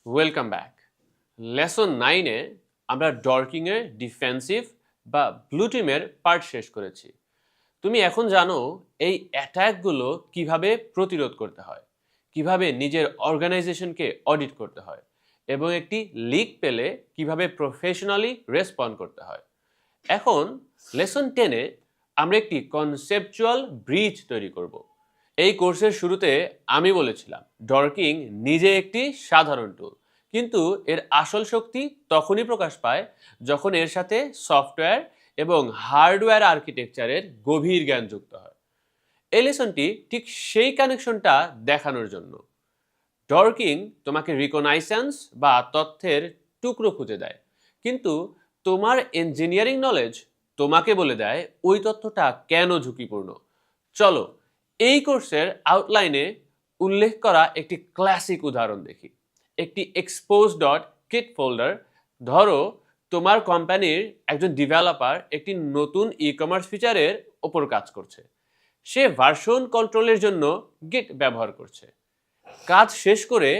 Welcome back. Lesson 9-এ আমরা ডর্কিংয়ের defensive বা blue টিমের পার্ট শেষ করেছি। তুমি এখন জানো এই অ্যাটাকগুলো কিভাবে প্রতিরোধ করতে হয়, কিভাবে নিজের অর্গানাইজেশনকে অডিট করতে হয় এবং একটি লিক পেলে কিভাবে প্রফেশনালি রেসপন্ড করতে হয়। এখন লেসন 10-এ আমরা একটি কনসেপচুয়াল ব্রিজ তৈরি করব। এই কোর্সের শুরুতে আমি বলেছিলাম ডর্কিং নিজে একটি সাধারণ টুল, কিন্তু এর আসল শক্তি তখনই প্রকাশ পায় যখন এর সাথে সফটওয়্যার এবং হার্ডওয়্যার আর্কিটেকচারের গভীর জ্ঞান যুক্ত হয়। এই লেসনটি ঠিক সেই কানেকশনটা দেখানোর জন্য। ডর্কিং তোমাকে রিকগনাইসেন্স বা তথ্যের টুকরো খুঁজে দেয়, কিন্তু তোমার ইঞ্জিনিয়ারিং নলেজ তোমাকে বলে দেয় ওই তথ্যটা কেন ঝুঁকিপূর্ণ। চলো এই কোর্সের আউটলাইনে উল্লেখ করা একটি ক্লাসিক উদাহরণ দেখি। একটি এক্সপোজ ডট কিট ফোল্ডার। ধরো তোমার কোম্পানির একজন ডেভেলপার একটি নতুন ই কমার্স ফিচারের ওপর কাজ করছে। সে ভার্সন কন্ট্রোলের জন্য গিট ব্যবহার করছে। কাজ শেষ করে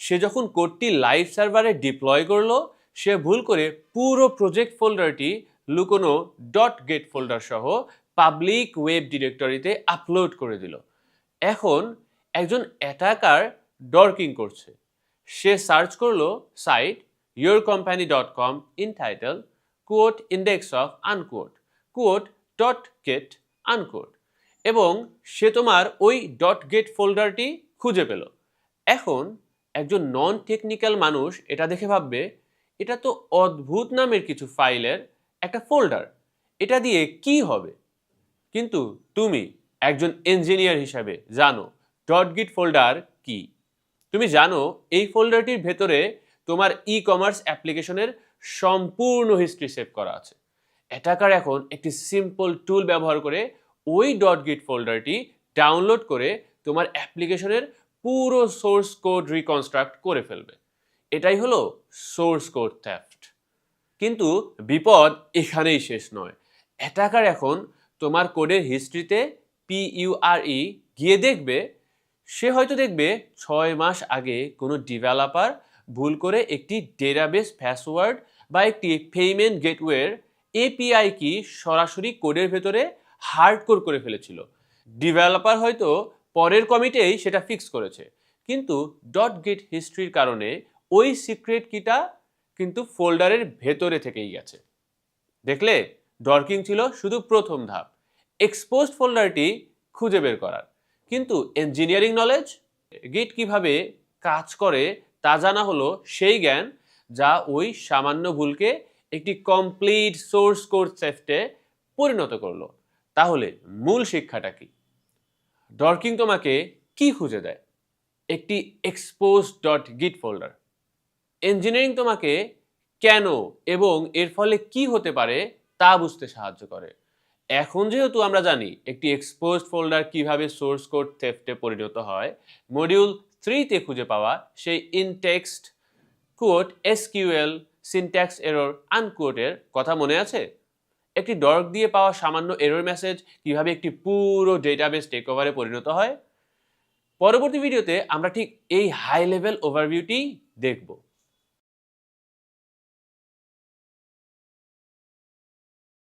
সে যখন কোডটি লাইভ সার্ভারে ডিপ্লয় করলো, সে ভুল করে পুরো প্রজেক্ট ফোল্ডারটি লুকোনো ডট গেট ফোল্ডার সহ পাবলিক ওয়েব ডিরেক্টরিতে আপলোড করে দিল। এখন একজন অ্যাটাকার ডর্কিং করছে। সে সার্চ করলো site yourcompany.com in title quote index of unquote quote dot git unquote, এবং সে তোমার ওই ডট গেট ফোল্ডারটি খুঁজে পেল। এখন একজন নন টেকনিক্যাল মানুষ এটা দেখে ভাববে এটা তো অদ্ভুত নামের কিছু ফাইলের একটা ফোল্ডার, এটা দিয়ে কি হবে। কিন্তু তুমি একজন ইঞ্জিনিয়ার হিসাবে জানো ডট গিট ফোল্ডার কি। তুমি জানো এই ফোল্ডারটির ভেতরে তোমার ই কমার্স অ্যাপ্লিকেশনের সম্পূর্ণ হিস্ট্রি সেভ করা আছে। অ্যাটাকার এখন একটি সিম্পল টুল ব্যবহার করে ওই ডট গিট ফোল্ডারটি ডাউনলোড করে তোমার অ্যাপ্লিকেশনের পুরো সোর্স কোড রিকনস্ট্রাক্ট করে ফেলবে। এটাই হলো সোর্স কোড থেফট। কিন্তু বিপদ এখানেই শেষ নয়। অ্যাটাকার এখন তোমার কোডের হিস্ট্রিতে PURE গিয়ে দেখবে। সে হয়তো দেখবে 6 মাস আগে কোনো ডেভেলপার ভুল করে একটি ডেটাবেস পাসওয়ার্ড বা একটি পেমেন্ট গেটওয়ের API কি সরাসরি কোডের ভেতরে হার্ডকোর করে ফেলেছিল। ডেভেলপার হয়তো পরের কমিটেই সেটা ফিক্স করেছে, কিন্তু ডট গেট হিস্ট্রির কারণে ওই সিক্রেট কিটা কিন্তু ফোল্ডারের ভেতরে থেকেই গেছে। দেখলে, ডর্কিং ছিল শুধু প্রথম ধাপ, এক্সপোজড ফোল্ডারটি খুঁজে বের করার। কিন্তু ইঞ্জিনিয়ারিং নলেজ, গিট কিভাবে কাজ করে তা জানা হলো সেই জ্ঞান যা ওই সামান্য ভুলকে একটি কমপ্লিট সোর্স কোড থেফটে পরিণত করলো। তাহলে মূল শিক্ষাটা কি? ডর্কিং তোমাকে কি খুঁজে দেয়? একটি এক্সপোজ ডট গিট ফোল্ডার। ইঞ্জিনিয়ারিং তোমাকে কেন এবং এর ফলে কি হতে পারে তা বুঝতে সাহায্য করে। এখন যেহেতু আমরা জানি একটি এক্সপোজড ফোল্ডার কিভাবে সোর্স কোড থেফটে পরিণত হয়, মডিউল 3-তে খুঁজে পাওয়া সেই ইনটেক্সট কোড SQL সিনট্যাক্স এরর আনকোডের কথা মনে আছে? একটি ডর্ক দিয়ে পাওয়া সামান্য এরর মেসেজ কিভাবে একটি পুরো ডেটাবেস টেকওভারে পরিণত হয়। পরবর্তী ভিডিওতে আমরা ঠিক এই হাই লেভেল ওভারভিউটি দেখব।